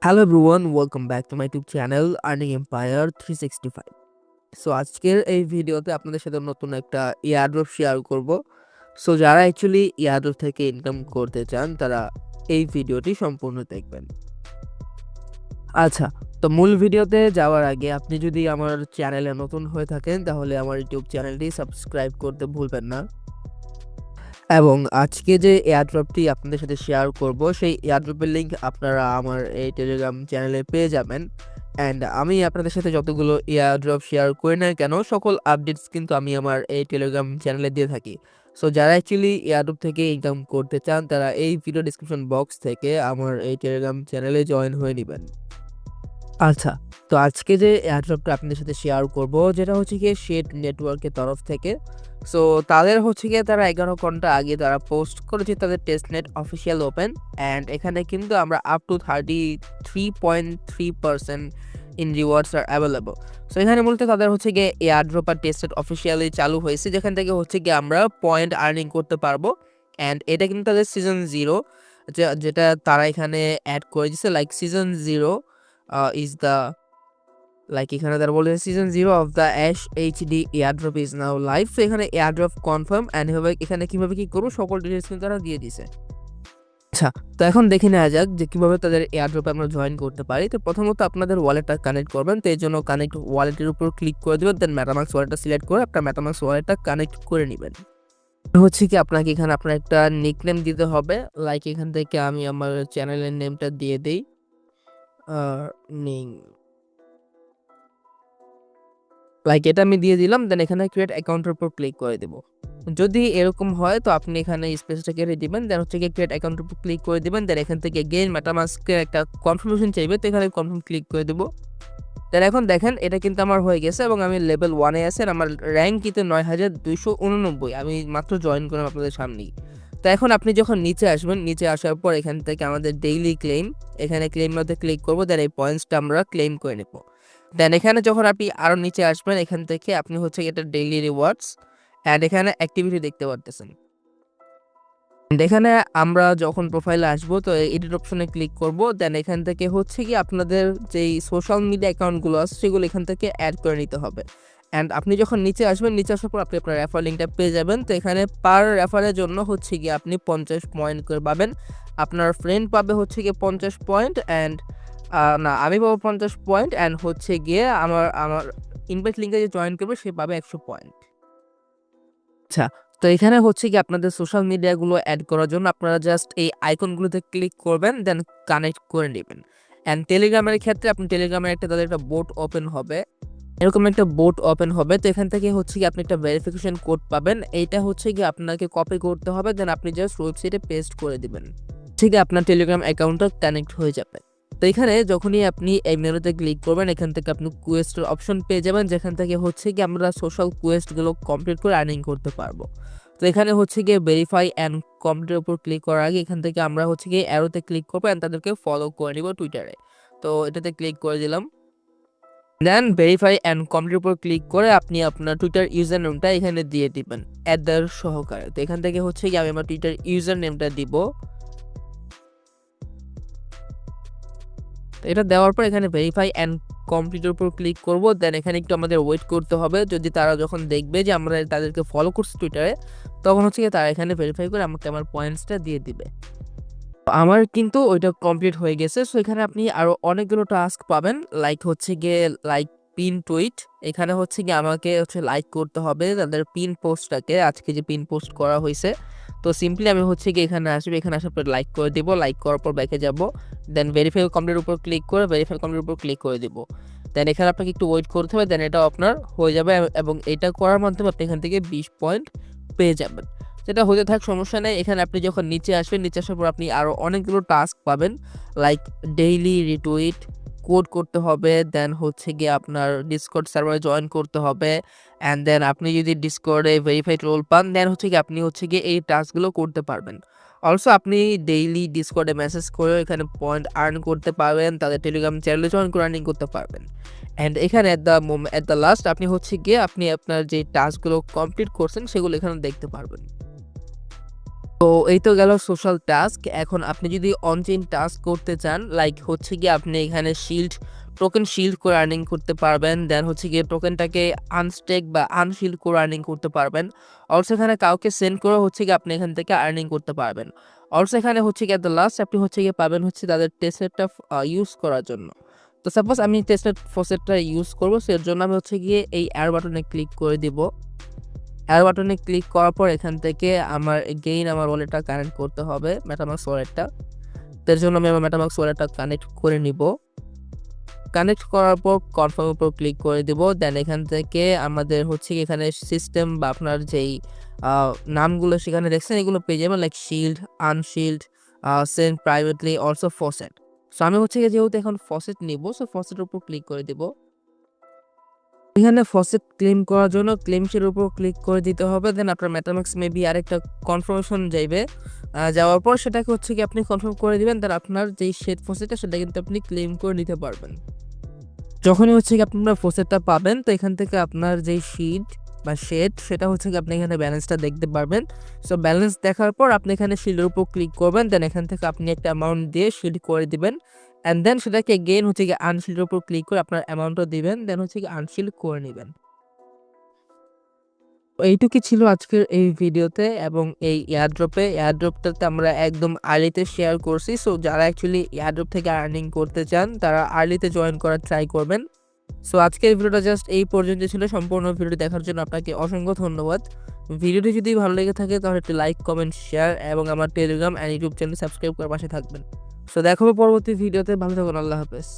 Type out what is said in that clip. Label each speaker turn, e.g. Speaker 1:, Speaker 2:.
Speaker 1: Hello everyone, welcome back to my YouTube channel earning empire 365। So আজকের এই ভিডিওতে আপনাদের সাথে নতুন একটা ইয়ারড্রপ শেয়ার করব। সো যারা অ্যাকচুয়ালি ইয়ারড্রপ থেকে ইনকাম করতে চান তারা এই ভিডিওটি সম্পূর্ণ দেখবেন। আচ্ছা, তো মূল ভিডিওতে যাওয়ার আগে আপনি যদি আমার চ্যানেলে নতুন হয়ে থাকেন তাহলে আমার ইউটিউব চ্যানেলটি সাবস্ক্রাইব করতে ভুলবেন না। এবং আজকে যে এয়ারড্রপটি আপনাদের সাথে শেয়ার করব সেই এয়ারড্রপের লিঙ্ক আপনারা আমার এই টেলিগ্রাম চ্যানেলে পেয়ে যাবেন। অ্যান্ড আমি আপনাদের সাথে যতগুলো এয়ারড্রপ শেয়ার করি না কেন সকল আপডেটস কিন্তু আমি আমার এই টেলিগ্রাম চ্যানেলে দিয়ে থাকি। সো যারা অ্যাকচুয়ালি এয়ারড্রপ থেকে ইনকাম করতে চান তারা এই ভিডিও ডিসক্রিপশন বক্স থেকে আমার এই টেলিগ্রাম চ্যানেলে জয়েন হয়ে নেবেন। আচ্ছা, তো আজকে যে এয়ারড্রপটা আপনাদের সাথে শেয়ার করব যেটা হচ্ছে গিয়ে শেড নেটওয়ার্কের তরফ থেকে। সো তাদের হচ্ছে গিয়ে তারা 11 ঘন্টা আগে তারা পোস্ট করেছে তাদের টেস্টনেট অফিসিয়াল ওপেন, অ্যান্ড এখানে কিন্তু আমরা up to 33.3% in rewards R available. So এখানে মূলত তাদের হচ্ছে গিয়ে এয়ারড্রপ আর টেস্টেড অফিসিয়ালি চালু হয়েছে, যেখান থেকে হচ্ছে গিয়ে আমরা পয়েন্ট আর্নিং করতে পারবো। অ্যান্ড এটা কিন্তু তাদের সিজন 0 যেটা তারা এখানে অ্যাড করে দিচ্ছে, like season 0 is the like এখানে তারা বলেছে season 0 of the ash HD airdrop is now live. তো এখানে এয়ারড্রপ কনফার্ম অ্যান্ড এখানে কিভাবে কি করবো সকল ডিটেলস কিন্তু তারা দিয়ে দিছে। আচ্ছা, তো এখন দেখে নেওয়া যাক যে কিভাবে তাদের এয়ারড্রপে আমরা জয়েন করতে পারি। তো প্রথমত আপনাদের ওয়ালেটটা কানেক্ট করবেন, তো এই জন্য কানেক্ট ওয়ালেটের উপর ক্লিক করে দেবেন, দেন মেটামাক্স ওয়ালেটটা সিলেক্ট করে আপনার মেটামাক্স ওয়ালেটটা কানেক্ট করে নেবেন। হচ্ছে কি আপনাকে এখানে আপনার একটা নিকনেম দিতে হবে, লাইক এখান থেকে আমি আমার চ্যানেলের নেমটা দিয়ে দিই নিং, লাইক এটা আমি দিয়ে দিলাম। দেন এখানে ক্রিয়েট অ্যাকাউন্টের উপর ক্লিক করে দেব। যদি এরকম হয় তো আপনি এখানে স্পেসটা কেটে দিবেন, দেন হচ্ছে গিয়ে ক্রিয়েট অ্যাকাউন্টের উপর ক্লিক করে দিবেন। দেন এখান থেকে গেইন মেটামাস্কের একটা কনফার্মেশন চাইবে, তো এখানে কনফার্ম ক্লিক করে দেবো। দেন এখন দেখেন এটা কিন্তু আমার হয়ে গেছে এবং আমি লেভেল 1-এ আছি। আমার র্যাঙ্ক কিন্তু 9289, আমি মাত্র জয়েন করলাম আপনাদের সামনেই। তো এখন আপনি যখন নিচে আসবেন, নিচে আসার পর এখান থেকে আমাদের ডেইলি ক্লেম, এখানে ক্লেম মধ্যে ক্লিক করবো, দেন এই পয়েন্টসটা আমরা ক্লেম করে নেব। দেন এখানে যখন আপনি আরও নিচে আসবেন এখান থেকে আপনি হচ্ছে এটা ডেইলি রিওয়ার্ডস অ্যান্ড এখানে অ্যাক্টিভিটি দেখতে পারতেছেন। এখানে আমরা যখন প্রোফাইলে আসবো তো এডিট অপশনে ক্লিক করব, দেন এখান থেকে হচ্ছে কি আপনাদের যেই সোশ্যাল মিডিয়া অ্যাকাউন্টগুলো আছে সেগুলো এখান থেকে অ্যাড করে নিতে হবে। অ্যান্ড আপনি যখন নিচে আসবেন, নিচে আসার পর আপনি আপনার রেফার লিঙ্কটা পেয়ে যাবেন। তো এখানে পার রেফারের জন্য হচ্ছে গিয়ে আপনি 50 পয়েন্ট করে পাবেন, আপনার ফ্রেন্ড পাবে হচ্ছে গিয়ে 50 পয়েন্ট, অ্যান্ড না আমি পাবো 50 পয়েন্ট, অ্যান্ড হচ্ছে গিয়ে আমার আমার ইনভাইট লিঙ্কে যে জয়েন করবে সে পাবে 100 পয়েন্ট। আচ্ছা, তো এখানে হচ্ছে কি আপনাদের সোশ্যাল মিডিয়াগুলো অ্যাড করার জন্য আপনারা জাস্ট এই আইকনগুলোতে ক্লিক করবেন, দেন কানেক্ট করে নেবেন। অ্যান্ড টেলিগ্রামের ক্ষেত্রে আপনি টেলিগ্রামের তাদের একটা বোট ওপেন হবে, এরকম একটা বোট ওপেন হবে। তো এখান থেকে হচ্ছে কি আপনি একটা ভেরিফিকেশন কোড পাবেন, এইটা হচ্ছে কি আপনাকে কপি করতে হবে, দেন আপনি জাস্ট ওয়েবসাইটে পেস্ট করে দিবেন, ঠিক আছে আপনার টেলিগ্রাম অ্যাকাউন্টটা কানেক্ট হয়ে যাবে। তো এখানে যখনই আপনি এই মেনুতে ক্লিক করবেন এখান থেকে আপনি কোয়েস্টের অপশন পেয়ে যাবেন, যেখান থেকে হচ্ছে কি আমরা সোশ্যাল কোয়েস্টগুলো কমপ্লিট করে আর্নিং করতে পারবো। তো এখানে হচ্ছে গিয়ে ভেরিফাই অ্যান্ড কমপ্লিটের উপর ক্লিক করার আগে এখান থেকে আমরা হচ্ছে গিয়ে অ্যারোতে ক্লিক করবো অ্যান্ড তাদেরকে ফলো করে নিব টুইটারে। তো এটাতে ক্লিক করে দিলাম, দেন ভেরিফাই অ্যান্ড কমপ্লিটের উপর ক্লিক করে আপনি আপনার টুইটার ইউজার নেমটা এখানে দিয়ে দিবেন অ্যাডার সহকারে। তো এখান থেকে হচ্ছে কি আমি আমার টুইটার ইউজার নেমটা দিব। এটা দেওয়ার পর এখানে ভেরিফাই অ্যান্ড কমপ্লিটের উপর ক্লিক করব, দেন এখানে একটু আমাদের ওয়েট করতে হবে। যদি তারা যখন দেখবে যে আমরা তাদেরকে ফলো করছি টুইটারে, তখন হচ্ছে কি তারা এখানে ভেরিফাই করে আমাকে আমার পয়েন্টসটা দিয়ে দিবে। আমার কিন্তু ওইটা কমপ্লিট হয়ে গেছে। সো এখানে আপনি আরও অনেকগুলো টাস্ক পাবেন, লাইক হচ্ছে গিয়ে লাইক পিন টুইট। এখানে হচ্ছে গিয়ে আমাকে হচ্ছে লাইক করতে হবে তাদের পিন পোস্টটাকে, আজকে যে পিন পোস্ট করা হয়েছে। তো সিম্পলি আমি হচ্ছে গিয়ে এখানে আসবে, এখানে আসার পর লাইক করে দিব, লাইক করার পর ব্যাকে যাব, দেন ভেরিফাই কমপ্লিটের উপর ক্লিক করে ভেরিফাই কমপ্লিটের উপর ক্লিক করে দিব। দেন এখানে আপনাকে একটু ওয়েট করতে হবে, দেন এটা আপনার হয়ে যাবে এবং এটা করার মাধ্যমে আপনি এখান থেকে 20 পয়েন্ট পেয়ে যাবেন। যেটা হতে থাক সমস্যা নেই। এখানে আপনি যখন নিচে আসবেন, নিচে আসার পর আপনি আরও অনেকগুলো টাস্ক পাবেন, লাইক ডেইলি রিটুইট কোড করতে হবে, দেন হচ্ছে গিয়ে আপনার ডিসকর্ড সার্ভারে জয়েন করতে হবে, অ্যান্ড দেন আপনি যদি ডিসকর্ডে ভেরিফাইড রোল পান দেন হচ্ছে গিয়ে আপনি হচ্ছে গিয়ে এই টাস্কগুলো করতে পারবেন। অলসো আপনি ডেইলি ডিসকর্ডে মেসেজ করে এখানে পয়েন্ট আর্ন করতে পারবেন, তাদের টেলিগ্রাম চ্যানেলে জয়েন করে আর্নিং করতে পারবেন। অ্যান্ড এখানে অ্যাট দ্য লাস্ট আপনি হচ্ছে গিয়ে আপনি আপনার যে টাস্কগুলো কমপ্লিট করছেন সেগুলো এখানে দেখতে পারবেন। তো এই তো গেল সোশ্যাল টাস্ক। এখন আপনি যদি অন চেইন টাস্ক করতে চান, লাইক হচ্ছে গিয়ে আপনি এখানে টোকেন শিল্ড করে আর্নিং করতে পারবেন। দেন হচ্ছে গিয়ে টোকেনটাকে আনস্টেক বা আনশিল্ড করে আর্নিং করতে পারবেন। অলসো এখানে কাউকে সেন্ড করে হচ্ছে গিয়ে আপনি এখান থেকে আর্নিং করতে পারবেন। অলসো এখানে হচ্ছে গিয়ে দ্য লাস্ট আপনি হচ্ছে গিয়ে পাবেন হচ্ছে তাদের টেস্টনেটটা ইউজ করার জন্য। তো সাপোজ আমি টেস্টনেট ফসেটটা ইউজ করবো, সো এর জন্য আমি হচ্ছে গিয়ে এই অ্যারো বাটনে ক্লিক করে দিব। অ্যারো বাটনে ক্লিক করার পর এখান থেকে আমার আমার ওয়ালেটটা কানেক্ট করতে হবে, মেটামাস্ক ওয়ালেটটা। এর জন্য আমি আমার মেটামাস্ক ওয়ালেটটা কানেক্ট করে নিব। কানেক্ট করার পর কনফার্ম উপর ক্লিক করে দিব। দেন এখান থেকে আমাদের হচ্ছে কি এখানে সিস্টেম বা আপনার যেই নামগুলো সেখানে দেখছেন এগুলো পেয়ে যাবেন, like shield, unshield, send privately, also faucet. So আমি হচ্ছে গিয়ে যেহেতু এখন ফসেট নিব, সো ফসেটের উপর ক্লিক করে দিব। এখানে ফসেট ক্লেম করার জন্য ক্লেমসের উপর ক্লিক করে দিতে হবে। দেন আপনার মেটামাস্ক মেবি আরেকটা কনফার্মেশন যাইবে, যাওয়ার পর সেটাকে হচ্ছে কি আপনি কনফার্ম করে দিবেন। দেন আপনার যেই শেড ফসেটটা সেটা কিন্তু আপনি ক্লেম করে নিতে পারবেন। যখনই হচ্ছে কি আপনার ফসেটটা পাবেন, তো এখান থেকে আপনার যেই শিট বা শেড সেটা হচ্ছে কি আপনি এখানে ব্যালেন্সটা দেখতে পারবেন। সো ব্যালেন্স দেখার পর আপনি এখানে শিল্ডের উপর ক্লিক করবেন। দেন এখান থেকে আপনি একটা অ্যামাউন্ট দিয়ে শিল্ড করে দিবেন। অ্যান্ড দেন সেটাকে গেইন হচ্ছে কি আনশিল্ডের উপর ক্লিক করে আপনার অ্যামাউন্টটা দিবেন। দেন হচ্ছে কি আনশিল্ড করে নেবেন। এইটুকুই ছিল আজকের এই ভিডিওতে এবং এই এয়ারড্রপটাতে আমরা একদম আর্লিতে শেয়ার করছি। সো যারা অ্যাকচুয়ালি এয়ারড্রপ থেকে আর্নিং করতে চান তারা আর্লিতে জয়েন করার ট্রাই করবেন। সো আজকের ভিডিওটা জাস্ট এই পর্যন্ত ছিল। সম্পূর্ণ ভিডিও দেখার জন্য আপনাকে অসংখ্য ধন্যবাদ। ভিডিওটি যদি ভালো লেগে থাকে তাহলে একটি লাইক, কমেন্ট, শেয়ার এবং আমার Telegram and YouTube channel subscribe করে পাশে থাকবেন। সো দেখা হবে পরবর্তী ভিডিওতে। ভালো থাকুন। আল্লাহ হাফেজ।